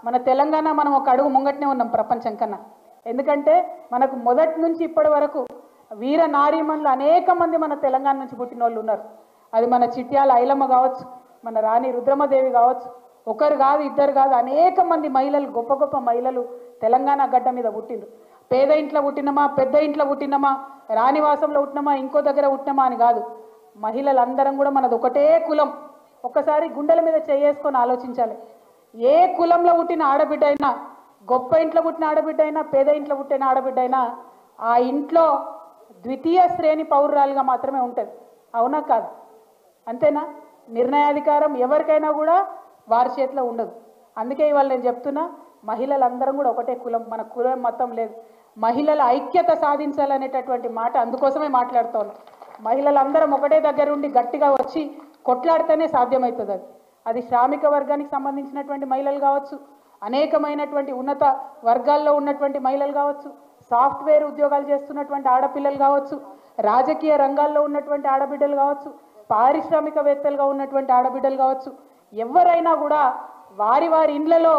మన తెలంగాణ మనం ఒక అడుగు ముంగట్నే ఉన్నాం ప్రపంచం కన్నా. ఎందుకంటే మనకు మొదటి నుంచి ఇప్పటి వరకు వీర నారీమణులు అనేక మంది మన తెలంగాణ నుంచి పుట్టిన వాళ్ళు ఉన్నారు. అది మన చిట్యాల ఐలమ్మ కావచ్చు, మన రాణి రుద్రమదేవి కావచ్చు, ఒకరు కాదు ఇద్దరు కాదు అనేక మంది మహిళలు, గొప్ప గొప్ప మహిళలు తెలంగాణ గడ్డ మీద పుట్టిండ్రు. పేద ఇంట్లో పుట్టినమా, పెద్ద ఇంట్లో పుట్టినమా, రాణివాసంలో పుట్టినమా, ఇంకో దగ్గర పుట్టినమా అని కాదు. మహిళలందరం కూడా మనది ఒకటే కులం. ఒక్కసారి గుండెల మీద చేసుకొని ఆలోచించాలి. ఏ కులంలో పుట్టిన ఆడబిడ్డ అయినా, గొప్ప ఇంట్లో పుట్టిన ఆడబిడ్డ అయినా, పేద ఇంట్లో పుట్టిన ఆడబిడ్డ అయినా ఆ ఇంట్లో ద్వితీయ శ్రేణి పౌరురాలుగా మాత్రమే ఉంటుంది. అవునా కాదు? అంతేనా? నిర్ణయాధికారం ఎవరికైనా కూడా వారి చేతిలో ఉండదు. అందుకే ఇవాళ నేను చెప్తున్నా, మహిళలందరం కూడా ఒకటే కులం, మన కులం మొత్తం లేదు. మహిళల ఐక్యత సాధించాలనేటటువంటి మాట అందుకోసమే మాట్లాడుతాను. మహిళలందరం ఒకటే దగ్గర ఉండి గట్టిగా వచ్చి కొట్లాడితేనే సాధ్యమవుతుంది. అది శ్రామిక వర్గానికి సంబంధించినటువంటి మహిళలు కావచ్చు, అనేకమైనటువంటి ఉన్నత వర్గాల్లో ఉన్నటువంటి మహిళలు కావచ్చు, సాఫ్ట్వేర్ ఉద్యోగాలు చేస్తున్నటువంటి ఆడపిల్లలు కావచ్చు, రాజకీయ రంగాల్లో ఉన్నటువంటి ఆడబిడ్డలు కావచ్చు, పారిశ్రామికవేత్తలుగా ఉన్నటువంటి ఆడబిడ్డలు కావచ్చు, ఎవరైనా కూడా వారి వారి ఇండ్లలో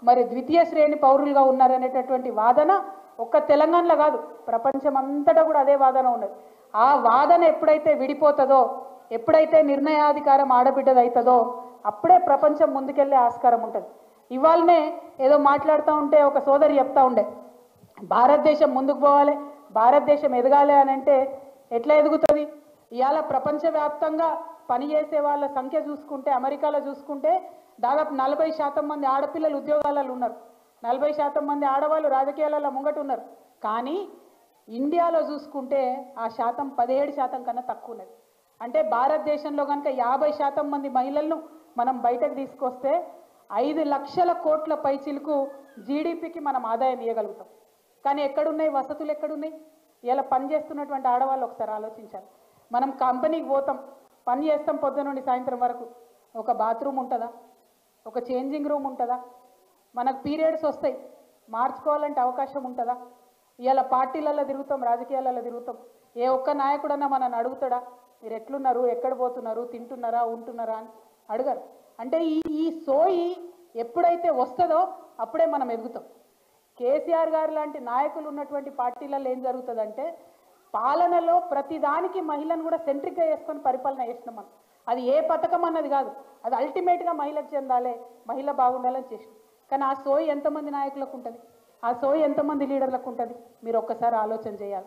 మరి ద్వితీయ శ్రేణి పౌరులుగా ఉన్నారనేటటువంటి వాదన ఒక్క తెలంగాణలో కాదు, ప్రపంచం అంతటా కూడా అదే వాదన ఉన్నది. ఆ వాదన ఎప్పుడైతే విడిపోతుందో, ఎప్పుడైతే నిర్ణయాధికారం ఆడబిడ్డది అవుతుందో అప్పుడే ప్రపంచం ముందుకెళ్లే ఆస్కారం ఉంటుంది. ఇవాళనే ఏదో మాట్లాడుతూ ఉంటే ఒక సోదరి చెప్తా ఉండే, భారతదేశం ముందుకు పోవాలి, భారతదేశం ఎదగాలి అని అంటే ఎట్లా ఎదుగుతుంది? ఇవాళ ప్రపంచవ్యాప్తంగా పనిచేసే వాళ్ళ సంఖ్య చూసుకుంటే, అమెరికాలో చూసుకుంటే దాదాపు 40% మంది ఆడపిల్లలు ఉద్యోగాలలో ఉన్నారు, 40% మంది ఆడవాళ్ళు రాజకీయాలలో ముంగట ఉన్నారు. కానీ ఇండియాలో చూసుకుంటే ఆ శాతం 17% కన్నా తక్కువ ఉన్నది. అంటే భారతదేశంలో కనుక 50% మంది మహిళలను మనం బయటకు తీసుకొస్తే 5 లక్షల కోట్ల పైచిలకు జీడిపికి మనం ఆదాయం ఇవ్వగలుగుతాం. కానీ ఎక్కడున్నాయి వసతులు? ఎక్కడున్నాయి? ఇలా పని చేస్తున్నటువంటి ఆడవాళ్ళు ఒకసారి ఆలోచించాలి. మనం కంపెనీకి పోతాం, పని చేస్తాం పొద్దున నుండి సాయంత్రం వరకు. ఒక బాత్రూమ్ ఉంటుందా? ఒక చేంజింగ్ రూమ్ ఉంటుందా? మనకు పీరియడ్స్ వస్తాయి, మార్చుకోవాలంటే అవకాశం ఉంటుందా? ఇలా పార్టీలలో తిరుగుతాం, రాజకీయాలలో తిరుగుతాం, ఏ ఒక్క నాయకుడన్నా మనల్ని అడుగుతాడా మీరు ఎట్లున్నారు, ఎక్కడ పోతున్నారు, తింటున్నారా, ఉంటున్నారా అని? అడగరు. అంటే ఈ సోయి ఎప్పుడైతే వస్తుందో అప్పుడే మనం ఎదుగుతాం. కేసీఆర్ గారు లాంటి నాయకులు ఉన్నటువంటి పార్టీలలో ఏం జరుగుతుందంటే, పాలనలో ప్రతిదానికి మహిళను కూడా సెంట్రిక్గా చేసుకొని పరిపాలన చేసినాం మనం. అది ఏ పథకం అన్నది కాదు, అది అల్టిమేట్గా మహిళకు చెందాలి, మహిళ బాగుండాలని చేసినాం. కానీ ఆ సోయి ఎంతమంది నాయకులకు ఉంటుంది? ఆ సోయి ఎంతమంది లీడర్లకు ఉంటుంది? మీరు ఒక్కసారి ఆలోచన చేయాలి.